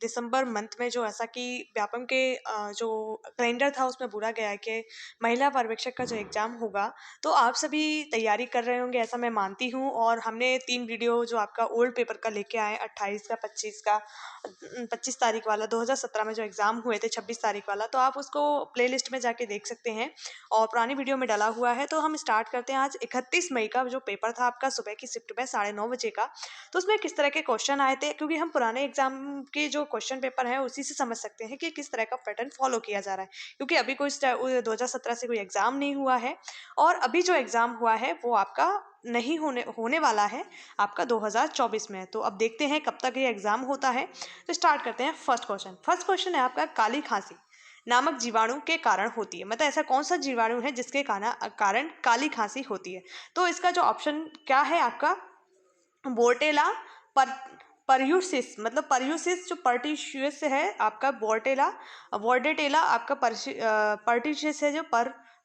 दिसंबर month में जो ऐसा कि व्यापम के जो कैलेंडर था उसमें बोला गया है कि महिला पर्यवेक्षक का जो एग्ज़ाम होगा, तो आप सभी तैयारी कर रहे होंगे ऐसा मैं मानती हूँ। और हमने 3 वीडियो जो आपका ओल्ड पेपर का लेके आए 28 का 25 का 25 तारीख वाला 2017 में जो एग्ज़ाम हुए थे 26 तारीख वाला, तो आप उसको प्लेलिस्ट में जाके देख सकते हैं और पुरानी वीडियो में डाला हुआ है। तो हम स्टार्ट करते हैं आज 31 मई का जो पेपर था आपका सुबह की शिफ्ट में 9:30 बजे का। तो उसमें किस तरह के क्वेश्चन आए थे, क्योंकि हम पुराने एग्जाम के जो क्वेश्चन पेपर है उसी से समझ सकते हैं कि किस तरह का पैटर्न फॉलो किया जा रहा है, क्योंकि अभी कोई 2017 से कोई एग्जाम नहीं हुआ है और अभी जो एग्जाम हुआ है वो आपका नहीं होने वाला है, आपका 2024 में है। तो अब देखते हैं कब तक ये एग्जाम होता है। तो स्टार्ट करते हैं। फर्स्ट क्वेश्चन है आपका, काली खांसी नामक जीवाणु के कारण होती है। मतलब ऐसा कौन सा जीवाणु है जिसके कारण काली खांसी होती है। तो इसका जो ऑप्शन क्या है आपका, बोर्टेला परयूसिस, मतलब परयूसिस जो पर्टिशियस है आपका, बोर्डेटेला आपका पर्टिशियस है जो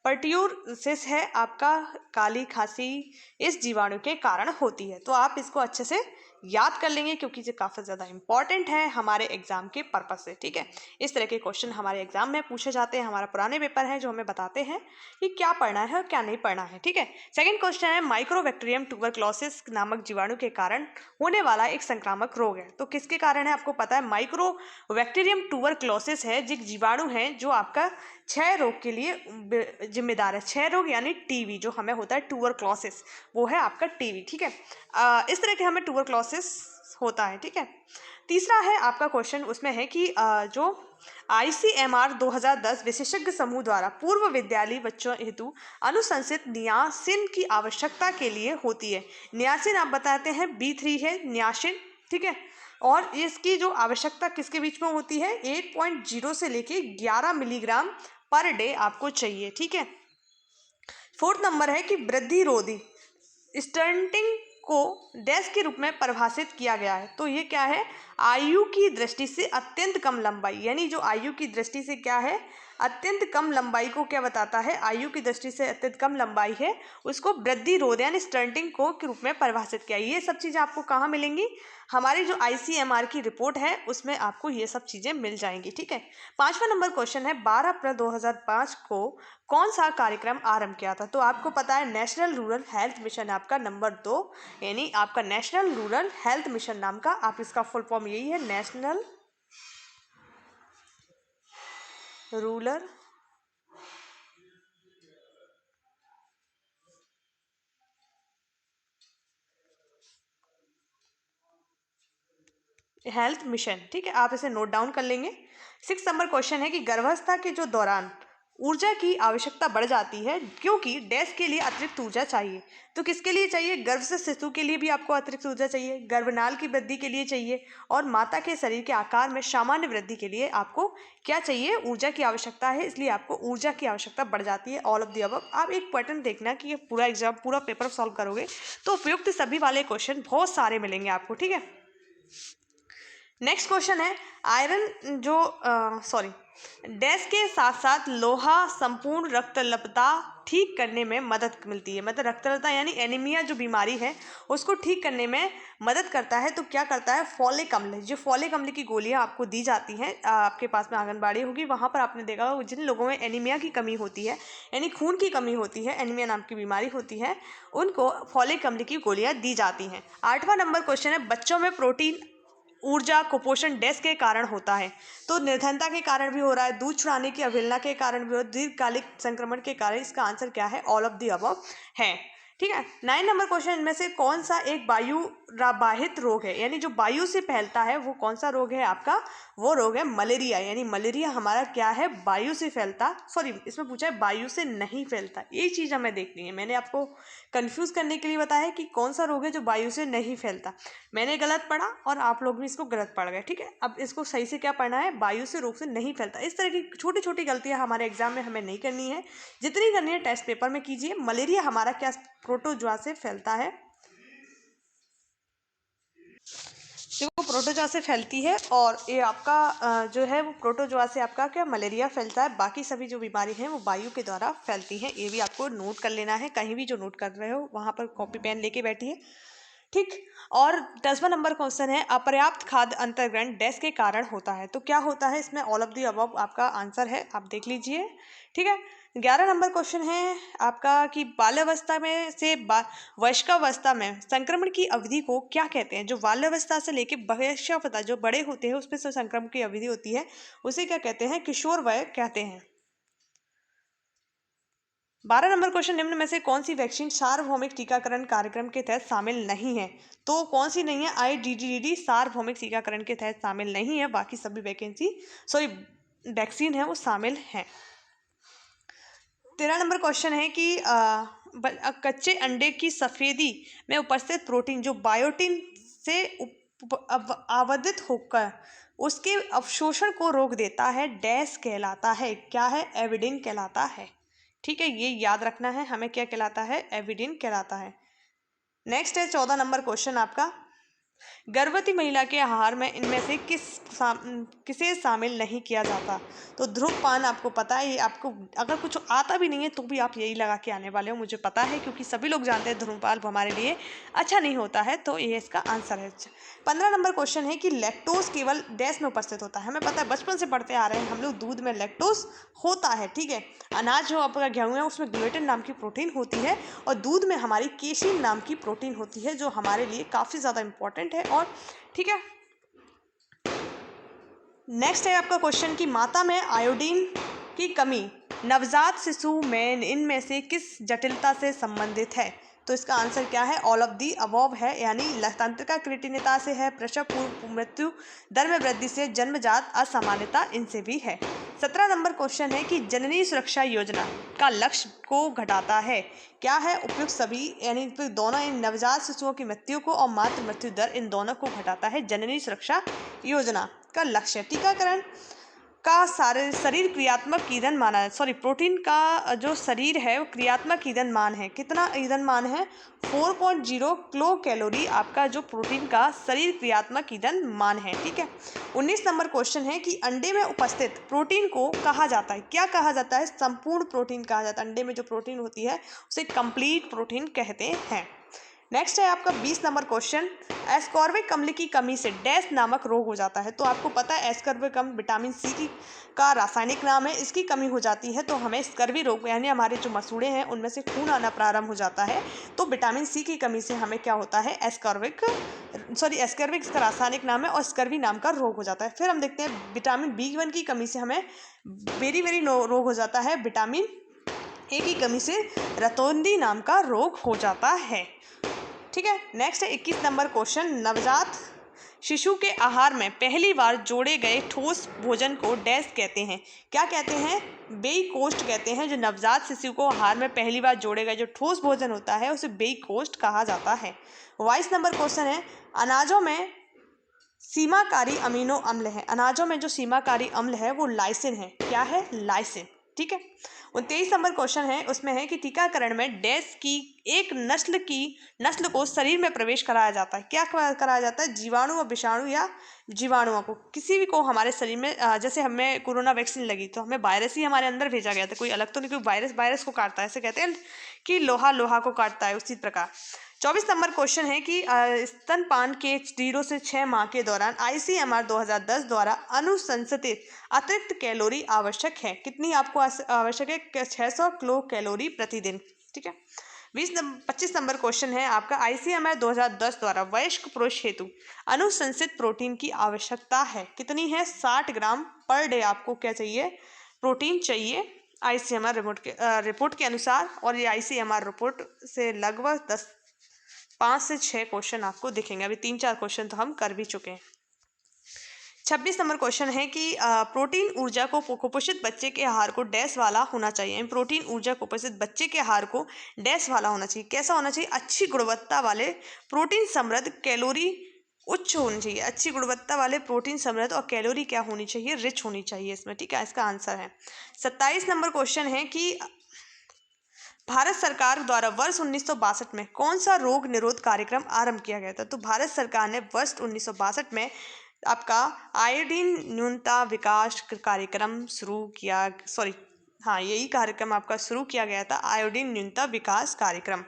पर्ट्यूरसिस है आपका, काली खांसी इस जीवाणु के कारण होती है। तो आप इसको अच्छे से याद कर लेंगे क्योंकि ये काफ़ी ज़्यादा इंपॉर्टेंट है हमारे एग्जाम के पर्पस से। ठीक है, इस तरह के क्वेश्चन हमारे एग्जाम में पूछे जाते हैं। हमारा पुराने पेपर है जो हमें बताते हैं कि क्या पढ़ना है और क्या नहीं पढ़ना है। ठीक है, सेकंड क्वेश्चन है, माइक्रोबैक्टीरियम ट्यूबरक्लोसिस नामक जीवाणु के कारण होने वाला एक संक्रामक रोग है। तो किसके कारण है आपको पता है, माइक्रोबैक्टीरियम ट्यूबरक्लोसिस है, जो जीवाणु है जो आपका क्षय रोग के लिए जिम्मेदार है। क्षय रोग यानी टीबी जो हमें होता है, ट्यूबरक्लोसिस वो है आपका टीबी। ठीक है, इस तरह के हमें ट्यूबरक्लोसिस होता है। ठीक है, तीसरा है आपका क्वेश्चन, उसमें है कि जो ICMR 2010 विशेषज्ञ समूह द्वारा पूर्व विद्यालयी बच्चों हेतु अनुशंसित नियासिन की आवश्यकता के लिए होती है। नियासिन आप बताते हैं B3 है नियासिन। ठीक है, और इसकी जो आवश्यकता किसके बीच में होती है, 8.0 से लेके 11 मिलीग्राम पर डे आपको चाहिए। ठीक है, फोर्थ नंबर है कि वृद्धि रोधी स्टंटिंग को डैश के रूप में परिभाषित किया गया है। तो ये क्या है, आयु की दृष्टि से अत्यंत कम लंबाई, यानी जो आयु की दृष्टि से क्या है, अत्यंत कम लंबाई को क्या बताता है, आयु की दृष्टि से अत्यंत कम लंबाई है उसको वृद्धि रोध यानी स्टंटिंग को के रूप में परिभाषित किया। ये सब चीज़ें आपको कहाँ मिलेंगी, हमारी जो ICMR की रिपोर्ट है उसमें आपको ये सब चीज़ें मिल जाएंगी। ठीक है, पांचवा नंबर क्वेश्चन है, 12 अप्रैल 2005 को कौन सा कार्यक्रम आरंभ किया था। तो आपको पता है नेशनल रूरल हेल्थ मिशन आपका नंबर 2, यानी आपका नेशनल रूरल हेल्थ मिशन नाम का, आप इसका फुल फॉर्म यही है, नेशनल रूरल हेल्थ मिशन। ठीक है, आप इसे नोट डाउन कर लेंगे। 6 नंबर क्वेश्चन है कि गर्भावस्था के जो दौरान ऊर्जा की आवश्यकता बढ़ जाती है क्योंकि डैश के लिए अतिरिक्त ऊर्जा चाहिए। तो किसके लिए चाहिए, गर्भस्थ शिशु के लिए भी आपको अतिरिक्त ऊर्जा चाहिए, गर्भनाल की वृद्धि के लिए चाहिए और माता के शरीर के आकार में सामान्य वृद्धि के लिए आपको क्या चाहिए, ऊर्जा की आवश्यकता है, इसलिए आपको ऊर्जा की आवश्यकता बढ़ जाती है। All of the above. आप एक पैटर्न देखना कि ये पूरा एग्जाम पूरा पेपर सॉल्व करोगे तो उपयुक्त सभी वाले क्वेश्चन बहुत सारे मिलेंगे आपको। ठीक है, नेक्स्ट क्वेश्चन है, आयरन जो डैश के साथ साथ लोहा संपूर्ण रक्तल्लता ठीक करने में मदद मिलती है। मतलब रक्तल्लता यानी एनीमिया जो बीमारी है उसको ठीक करने में मदद करता है। तो क्या करता है, फॉलिक अम्ल, जो फॉलिक अम्ल की गोलियां आपको दी जाती हैं, आपके पास में आंगनबाड़ी होगी वहाँ पर आपने देखा होगा, जिन लोगों में एनीमिया की कमी होती है यानी खून की कमी होती है, एनीमिया नाम की बीमारी होती है, उनको फॉलिक अम्ल की गोलियां दी जाती हैं। 8वां नंबर क्वेश्चन है, बच्चों में प्रोटीन ऊर्जा कुपोषण डैश के कारण होता है। तो निर्धनता के कारण भी हो रहा है, दूध छुड़ाने की अवहेलना के कारण भी हो, दीर्घकालिक संक्रमण के कारण। इसका आंसर क्या है, ऑल ऑफ द अबव है। ठीक है, 9 नंबर क्वेश्चन, इनमें से कौन सा एक वायु बाहित रोग है, यानी जो वायु से फैलता है वो कौन सा रोग है आपका, वो रोग है मलेरिया। यानी मलेरिया हमारा क्या है, वायु से फैलता, सॉरी इसमें पूछा है वायु से नहीं फैलता, ये चीज़ हमें देखनी है। मैंने आपको कंफ्यूज करने के लिए बताया है कि कौन सा रोग है जो वायु से नहीं फैलता। मैंने गलत पढ़ा और आप लोग भी इसको गलत पढ़ गए। ठीक है, अब इसको सही से क्या पढ़ना है, वायु से रोग से नहीं फैलता। इस तरह की छोटी छोटी गलतियां हमारे एग्जाम में हमें नहीं करनी है, जितनी करनी है टेस्ट पेपर में कीजिए। मलेरिया हमारा क्या, प्रोटोजोआ से फैलता है, जो प्रोटोजोआ से फैलती है, और ये आपका जो है वो प्रोटोजोआ से आपका क्या, मलेरिया फैलता है। बाकी सभी जो बीमारी हैं वो वायु के द्वारा फैलती हैं। ये भी आपको नोट कर लेना है, कहीं भी जो नोट कर रहे हो वहाँ पर कॉपी पेन लेके बैठिए। ठीक। और 10वां नंबर क्वेश्चन है अपर्याप्त खाद्य अंतर्ग्रहण डैश के कारण होता है। तो क्या होता है इसमें? ऑल ऑफ दी अबव आपका आंसर है, आप देख लीजिए। ठीक है। 11 नंबर क्वेश्चन है आपका कि बाल्यावस्था में से वयस्कावस्था में संक्रमण की अवधि को क्या कहते हैं? जो बाल्यावस्था से लेके वयस्कावस्था जो बड़े होते हैं उसमें से संक्रमण की अवधि होती है उसे क्या कहते हैं? किशोर वय कहते हैं। 12 नंबर क्वेश्चन, निम्न में से कौन सी वैक्सीन सार्वभौमिक टीकाकरण कार्यक्रम के तहत शामिल नहीं है? तो कौन सी नहीं है? IDDD सार्वभौमिक टीकाकरण के तहत शामिल नहीं है, बाकी सभी वैक्सीन है वो शामिल हैं। 13 नंबर क्वेश्चन है कि कच्चे अंडे की सफेदी में उपस्थित प्रोटीन जो बायोटिन से आवधित होकर उसके अवशोषण को रोक देता है डैश कहलाता है? क्या है? एविडिन कहलाता है। ठीक है, ये याद रखना है हमें, क्या कहलाता है? एविडिन कहलाता है। नेक्स्ट है 14 नंबर क्वेश्चन आपका, गर्भवती महिला के आहार में इनमें से किसे शामिल नहीं किया जाता? तो धूम्रपान आपको पता है, ये आपको अगर कुछ आता भी नहीं है तो भी आप यही लगा के आने वाले हो, मुझे पता है क्योंकि सभी लोग जानते हैं धूम्रपान हमारे लिए अच्छा नहीं होता है, तो ये इसका आंसर है। 15 नंबर क्वेश्चन है कि लैक्टोज केवल डैश में उपस्थित होता है? हमें पता है, बचपन से पढ़ते आ रहे हैं हम लोग, दूध में लैक्टोज होता है। ठीक है, अनाज जो आपका गेहूं है उसमें ग्लूटेन नाम की प्रोटीन होती है और दूध में हमारी केसिन नाम की प्रोटीन होती है जो हमारे लिए काफ़ी ज़्यादा इंपॉर्टेंट है। और ठीक है, नेक्स्ट है आपका क्वेश्चन कि माता में आयोडीन की कमी नवजात शिशु में इनमें से किस जटिलता से संबंधित है? तो इसका आंसर क्या है? ऑल ऑफ दी अबव है, यानी तंत्रिका कृटिनता से है, प्रसव पूर्व मृत्यु दर में वृद्धि से, जन्मजात असामान्यता इनसे भी है। 17 नंबर क्वेश्चन है कि जननी सुरक्षा योजना का लक्ष्य को घटाता है? क्या है? उपयुक्त सभी यानी दोनों, इन नवजात शिशुओं की मृत्यु को और मातृ मृत्यु दर इन दोनों को घटाता है जननी सुरक्षा योजना का लक्ष्य। टीकाकरण का सारे शरीर क्रियात्मक ईंधन माना है, प्रोटीन का जो शरीर है वो क्रियात्मक ईंधन मान है। कितना ईंधन मान है? 4.0 किलो कैलोरी आपका जो प्रोटीन का शरीर क्रियात्मक ईंधन मान है। ठीक है। 19 नंबर क्वेश्चन है कि अंडे में उपस्थित प्रोटीन को कहा जाता है? क्या कहा जाता है? संपूर्ण प्रोटीन कहा जाता है। अंडे में जो प्रोटीन होती है उसे कंप्लीट प्रोटीन कहते हैं। नेक्स्ट है आपका 20 नंबर क्वेश्चन, एस्कॉर्बिक अम्ल की कमी से डैश नामक रोग हो जाता है? तो आपको पता है एस्कॉर्बिक अम्ल विटामिन सी का रासायनिक नाम है, इसकी कमी हो जाती है तो हमें स्कर्वी रोग यानी हमारे जो मसूड़े हैं उनमें से खून आना प्रारंभ हो जाता है, तो विटामिन सी की कमी से हमें क्या होता है? एस्कॉर्बिक इसका रासायनिक नाम है और स्कर्वी नाम का रोग हो जाता है। फिर हम देखते हैं विटामिन B1 की कमी से हमें वेरी रोग हो जाता है, विटामिन ए की कमी से रतौंधी नाम का रोग हो जाता है। ठीक है। नेक्स्ट है 21 नंबर क्वेश्चन, नवजात शिशु के आहार में पहली बार जोड़े गए ठोस भोजन को डैश कहते हैं? क्या कहते हैं? बेईकोस्ट कहते हैं। जो नवजात शिशु को आहार में पहली बार जोड़े गए जो ठोस भोजन होता है उसे बेईकोस्ट कहा जाता है। 22 नंबर क्वेश्चन है, अनाजों में सीमाकारी अमीनो अम्ल है? अनाजों में जो सीमाकारी अम्ल है वो लाइसिन है। क्या है? लाइसिन। ठीक है। 23 नंबर क्वेश्चन है, उसमें है कि टीकाकरण में डैश की एक नस्ल को शरीर में प्रवेश कराया जाता है? क्या कराया जाता है? जीवाणु और विषाणु या जीवाणुओं को, किसी भी को हमारे शरीर में, जैसे हमें कोरोना वैक्सीन लगी तो हमें वायरस ही हमारे अंदर भेजा गया था, कोई अलग तो नहीं, कोई वायरस को काटता है, ऐसे कहते हैं कि लोहा को काटता है, उसी प्रकार। 24 नंबर क्वेश्चन है कि स्तनपान के 0 से 6 माह के दौरान ICMR 2010 द्वारा अनुशंसित अतिरिक्त कैलोरी आवश्यक है? कितनी आपको आवश्यक है? 600 किलो कैलोरी प्रतिदिन। ठीक है। 25 नंबर क्वेश्चन है आपका, ICMR 2010 द्वारा वयस्क पुरुष हेतु अनुशंसित प्रोटीन की आवश्यकता है? कितनी है? 60 ग्राम पर डे आपको क्या चाहिए? प्रोटीन चाहिए ICMR रिपोर्ट के अनुसार। और ये ICMR रिपोर्ट से लगभग 5 से 6 क्वेश्चन आपको दिखेंगे, अभी 3-4 क्वेश्चन तो हम कर भी चुके हैं। 26 नंबर क्वेश्चन है कि प्रोटीन ऊर्जा को कुपोषित बच्चे के आहार को डैश वाला होना चाहिए? प्रोटीन ऊर्जा कुपोषित बच्चे के आहार को डैश वाला होना चाहिए? कैसा होना चाहिए? अच्छी गुणवत्ता वाले प्रोटीन समृद्ध, कैलोरी उच्च होनी चाहिए। अच्छी गुणवत्ता वाले प्रोटीन समृद्ध और कैलोरी क्या होनी चाहिए? रिच होनी चाहिए इसमें। ठीक है, इसका आंसर है। 27 नंबर क्वेश्चन है कि भारत सरकार द्वारा वर्ष 1962 में कौन सा रोग निरोध कार्यक्रम आरंभ किया गया था? तो भारत सरकार ने वर्ष 1962 में आपका आयोडीन न्यूनता विकास कार्यक्रम शुरू किया, यही कार्यक्रम आपका शुरू किया गया था, आयोडीन न्यूनता विकास कार्यक्रम।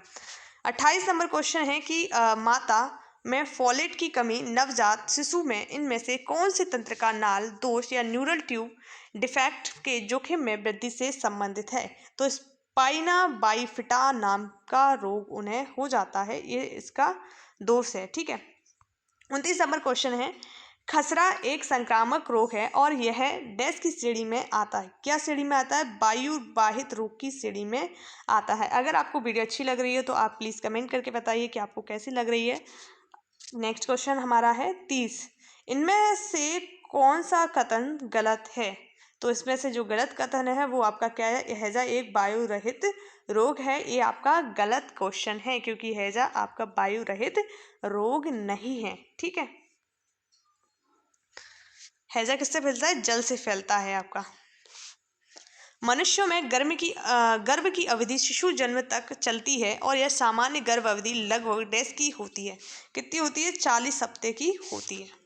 28 नंबर क्वेश्चन है कि माता में फोलेट की कमी नवजात शिशु में इनमें से कौन से तंत्र का नाल दोष या न्यूरल ट्यूब डिफेक्ट के जोखिम में वृद्धि से संबंधित है? तो स्पाइना बाइफिटा नाम का रोग उन्हें हो जाता है, ये इसका दोष है। ठीक है। 29 नंबर क्वेश्चन है, खसरा एक संक्रामक रोग है और यह डैश की श्रेणी में आता है? क्या श्रेणी में आता है? वायु वाहित रोग की श्रेणी में आता है। अगर आपको वीडियो अच्छी लग रही है तो आप प्लीज़ कमेंट करके बताइए कि आपको कैसी लग रही है। नेक्स्ट क्वेश्चन हमारा है 30, इनमें से कौन सा कथन गलत है? तो इसमें से जो गलत कथन है वो आपका क्या है? हैजा एक वायु रहित रोग है। ये आपका गलत क्वेश्चन है क्योंकि हैजा आपका वायु रहित रोग नहीं है। ठीक है। हैजा किससे फैलता है? जल से फैलता है आपका। मनुष्यों में गर्भ की अवधि शिशु जन्म तक चलती है और यह सामान्य गर्भ अवधि लगभग डैश की होती है? कितनी होती है? 40 हफ्ते की होती है।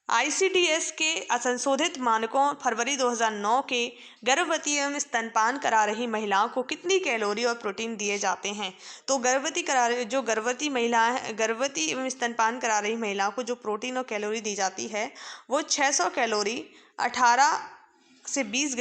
ICDS के असंशोधित मानकों फरवरी 2009 के गर्भवती एवं स्तनपान करा रही महिलाओं को कितनी कैलोरी और प्रोटीन दिए जाते हैं? तो गर्भवती एवं स्तनपान करा रही महिलाओं को जो प्रोटीन और कैलोरी दी जाती है वो 600 कैलोरी 18 से 20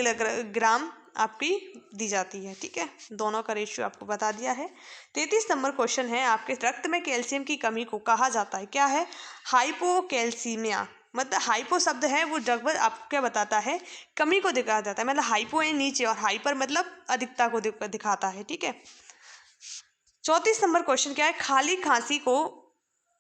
ग्राम आपकी दी जाती है। ठीक है। दोनों का रेशियो आपको बता दिया है। 33 नंबर क्वेश्चन है, आपके रक्त में कैल्शियम की कमी को कहा जाता है? क्या है? हाइपोकैल्सीमिया। मतलब हाइपो शब्द है वो लगभग आपको क्या बताता है? कमी को दिखाया जाता है। मतलब हाइपो है नीचे और हाइपर मतलब अधिकता को दिखाता है। ठीक है। 34 नंबर क्वेश्चन क्या है? खाली खांसी को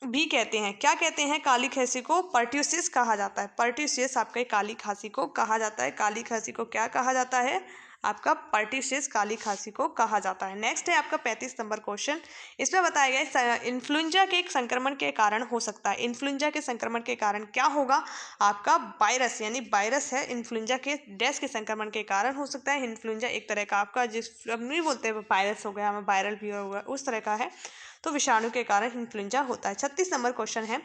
भी कहते हैं, क्या कहते हैं? काली खांसी को पर्ट्यूसिस कहा जाता है। पर्ट्यूसिस आपके काली खांसी को कहा जाता है। काली खांसी को क्या कहा जाता है? आपका पर्ट्यूसिस काली खांसी को कहा जाता है। नेक्स्ट है आपका 35 नंबर क्वेश्चन, इसमें बताया गया इन्फ्लुएंजा के एक संक्रमण के कारण हो सकता है। इन्फ्लुएंजा के संक्रमण के कारण क्या होगा? आपका वायरस, यानी वायरस है इन्फ्लुएंजा के डैश के संक्रमण के कारण हो सकता है। इन्फ्लुएंजा एक तरह का आपका जिस हम नहीं बोलते वायरस हो गया, हमें वायरल फीवर हो गया, उस तरह का है, तो विषाणु के कारण इन्फ्लुएंजा होता है। 36 नंबर क्वेश्चन है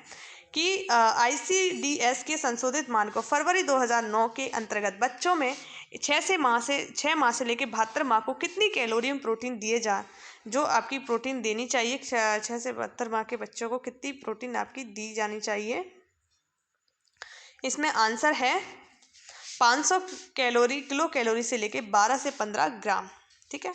कि ICDS के संशोधित मानकों फरवरी 2009 के अंतर्गत बच्चों में 6 माह से लेकर 72 माह को कितनी कैलोरी में प्रोटीन दिए जा जो आपकी प्रोटीन देनी चाहिए? 6 से 72 माह के बच्चों को कितनी प्रोटीन आपकी दी जानी चाहिए? इसमें आंसर है 500 किलो कैलोरी से लेकर 12 से 15 ग्राम। ठीक है।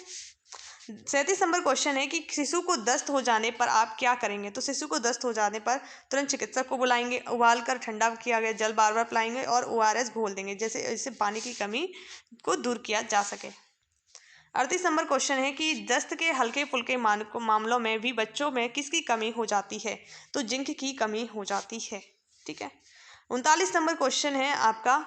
37 नंबर क्वेश्चन है कि शिशु को दस्त हो जाने पर आप क्या करेंगे? तो शिशु को दस्त हो जाने पर तुरंत चिकित्सक को बुलाएंगे, उबाल कर ठंडा किया गया जल बार बार पिलाएंगे और ORS घोल देंगे, जैसे इससे पानी की कमी को दूर किया जा सके। 38 नंबर क्वेश्चन है कि दस्त के हल्के फुल्के मामलों में भी बच्चों में किसकी कमी हो जाती है? तो जिंक की कमी हो जाती है। ठीक है। 39 नंबर क्वेश्चन है आपका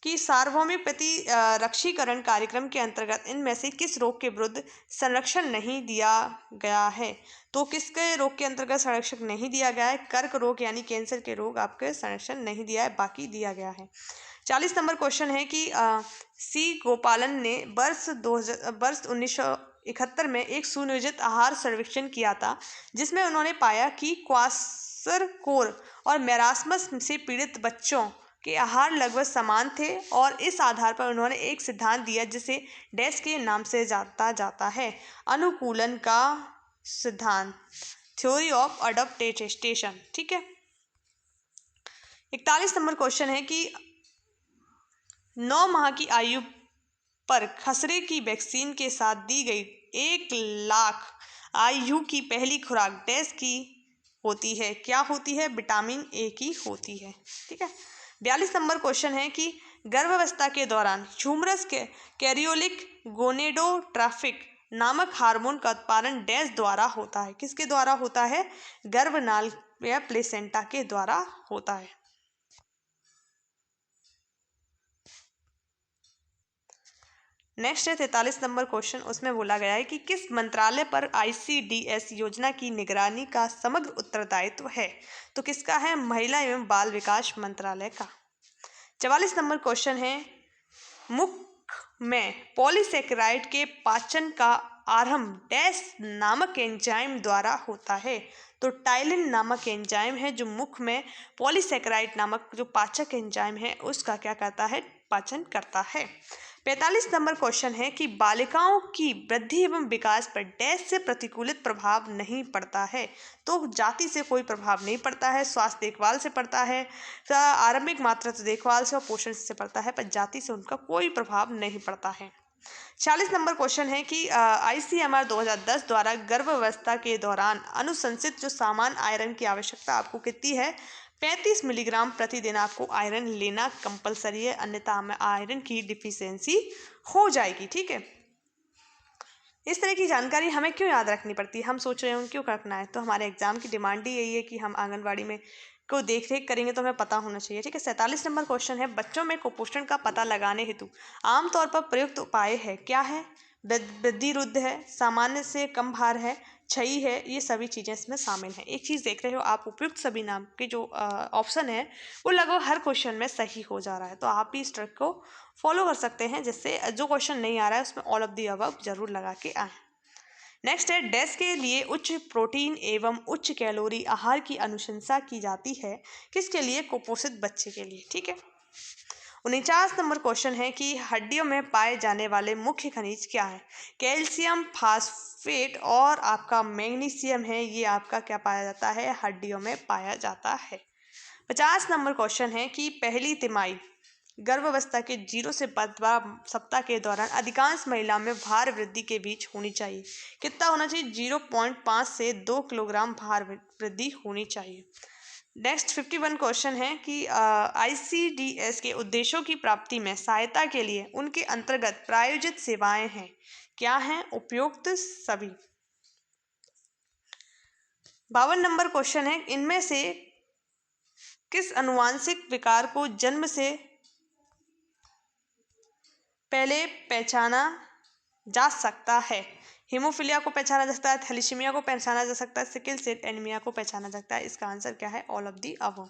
कि सार्वभौमिक प्रतिरक्षीकरण कार्यक्रम के अंतर्गत इनमें से किस रोग के विरुद्ध संरक्षण नहीं दिया गया है? तो किसके रोग के अंतर्गत संरक्षण नहीं दिया गया है? कर्क रोग यानी कैंसर के रोग आपके संरक्षण नहीं दिया है, बाकी दिया गया है। 40 नंबर क्वेश्चन है कि C गोपालन ने वर्ष 1971 में एक सुनियोजित आहार सर्वेक्षण किया था जिसमें उन्होंने पाया कि क्वाशरकोर और मेरास्मस से पीड़ित बच्चों के आहार लगभग समान थे और इस आधार पर उन्होंने एक सिद्धांत दिया जिसे डैश के नाम से जाता है, अनुकूलन का सिद्धांत, थ्योरी ऑफ अडॉप्टेशन। ठीक है। 41 नंबर क्वेश्चन है कि 9 माह की आयु पर खसरे की वैक्सीन के साथ दी गई 1 लाख IU की पहली खुराक डैश की होती है? क्या होती है? विटामिन A की होती है। ठीक है। 42 नंबर क्वेश्चन है कि गर्भावस्था के दौरान ह्यूमरस के कैरियोलिक गोनेडोट्रॉफिक नामक हार्मोन का उत्पादन डैश द्वारा होता है? किसके द्वारा होता है? गर्भनाल या प्लेसेंटा के द्वारा होता है। नेक्स्ट है 43 नंबर क्वेश्चन, उसमें बोला गया है कि किस मंत्रालय पर ICDS योजना की निगरानी का समग्र उत्तरदायित्व है? तो किसका है? महिला एवं बाल विकास मंत्रालय का। 44 नंबर क्वेश्चन है, मुख में पॉलीसेकेराइड के पाचन का आरंभ डैश नामक एंजाइम द्वारा होता है? तो टाइलिन नामक एंजाइम है जो मुख में पॉलीसेकेराइड नामक जो पाचक एंजाइम है उसका क्या करता है? पाचन करता है। 45 नंबर क्वेश्चन है कि बालिकाओं की वृद्धि एवं विकास पर डैश से प्रतिकूलित प्रभाव नहीं पड़ता है। तो जाति से कोई प्रभाव नहीं पड़ता है, स्वास्थ्य देखभाल से पड़ता है, आरंभिक मातृत्व देखभाल से और पोषण से पड़ता है, पर जाति से उनका कोई प्रभाव नहीं पड़ता है। 40 नंबर क्वेश्चन है कि ICMR 2010 द्वारा गर्भावस्था के दौरान अनुशंसित जो सामान्य आयरन की आवश्यकता आपको कितनी है, 35 मिलीग्राम प्रतिदिन आपको आयरन लेना कंपलसरी है, अन्यथा हमें आयरन की डिफिशियंसी हो जाएगी। ठीक है, इस तरह की जानकारी हमें क्यों याद रखनी पड़ती है, हम सोच रहे हो क्यों रखना है, तो हमारे एग्जाम की डिमांड ही यही है कि हम आंगनबाड़ी में को देख रेख करेंगे तो हमें पता होना चाहिए। ठीक है, 47 नंबर क्वेश्चन है बच्चों में कुपोषण का पता लगाने हेतु आमतौर पर प्रयुक्त उपाय है, क्या है, वृद्धि रुद्ध है, सामान्य से कम भार है, छई है, ये सभी चीज़ें इसमें शामिल हैं। एक चीज़ देख रहे हो आप, उपयुक्त सभी नाम के जो ऑप्शन है वो लगभग हर क्वेश्चन में सही हो जा रहा है, तो आप भी इस ट्रिक को फॉलो कर सकते हैं, जिससे जो क्वेश्चन नहीं आ रहा है उसमें ऑल ऑफ दी अबव जरूर लगा के आए। नेक्स्ट है डैश के लिए उच्च प्रोटीन एवं उच्च कैलोरी आहार की अनुशंसा की जाती है, किसके लिए, कुपोषित बच्चे के लिए। ठीक है, 49 नंबर क्वेश्चन है कि हड्डियों में पाए जाने वाले मुख्य खनिज क्या है, कैल्शियम, फास्फेट और आपका मैग्नीशियम है, ये आपका क्या पाया जाता है, हड्डियों में पाया जाता है। 50 नंबर क्वेश्चन है कि पहली तिमाही गर्भावस्था के 0 से 12 सप्ताह के दौरान अधिकांश महिला में भार वृद्धि के बीच होनी चाहिए, कितना होना चाहिए, 0.5 से 2 किलोग्राम भार वृद्धि होनी चाहिए। नेक्स्ट 51 क्वेश्चन है कि ICDS के उद्देश्यों की प्राप्ति में सहायता के लिए उनके अंतर्गत प्रायोजित सेवाएं हैं, क्या हैं, उपयुक्त सभी। 52 नंबर क्वेश्चन है इनमें से किस अनुवांशिक विकार को जन्म से पहले पहचाना जा सकता है, हीमोफीलिया को पहचाना जा सकता है, थैलेसीमिया को पहचाना जा सकता है, सिकल सेल एनीमिया को पहचाना जा सकता है, इसका आंसर क्या है, all of the above.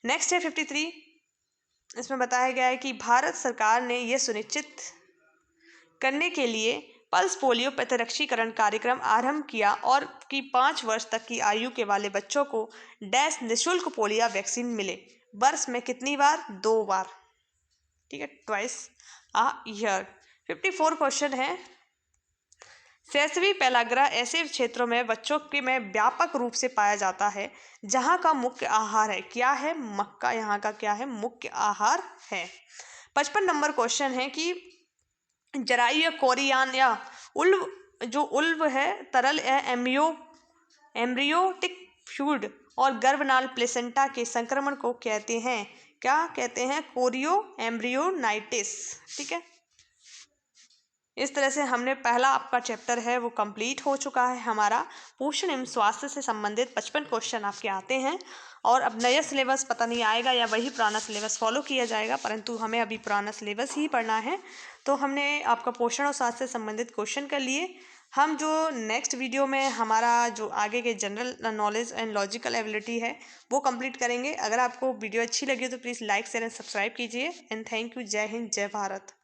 Next है 53, इसमें बताया गया है कि भारत सरकार ने यह सुनिश्चित करने के लिए पल्स पोलियो प्रतिरक्षीकरण कार्यक्रम आरंभ किया और कि 5 वर्ष तक की आयु के वाले बच्चों को डैश निःशुल्क पोलियो वैक्सीन मिले, वर्ष में कितनी बार, 2 बार। ठीक है, ट्वाइस अ ईयर। 54 क्वेश्चन है शैशवी पेलाग्रा ऐसे क्षेत्रों में बच्चों के में व्यापक रूप से पाया जाता है जहां का मुख्य आहार है, क्या है, मक्का यहाँ का क्या है, मुख्य आहार है। 55 नंबर क्वेश्चन है कि जरायु कोरियान या उल्व है, तरल है, एम्ब्रियोटिक फ्लूइड और गर्भनाल प्लेसेंटा के संक्रमण को कहते हैं, क्या कहते हैं, कोरियो एम्ब्रियोनाइटिस। ठीक है, इस तरह से हमने पहला आपका चैप्टर है वो कंप्लीट हो चुका है हमारा। पोषण एवं स्वास्थ्य से संबंधित 55 क्वेश्चन आपके आते हैं और अब नया सिलेबस पता नहीं आएगा या वही पुराना सिलेबस फॉलो किया जाएगा, परंतु हमें अभी पुराना सिलेबस ही पढ़ना है। तो हमने आपका पोषण और स्वास्थ्य से संबंधित क्वेश्चन कर लिए। हम जो नेक्स्ट वीडियो में हमारा जो आगे के general knowledge and logical ability है वो कंप्लीट करेंगे। अगर आपको वीडियो अच्छी लगी तो please like share and subscribe कीजिए एंड थैंक यू। जय हिंद, जय भारत।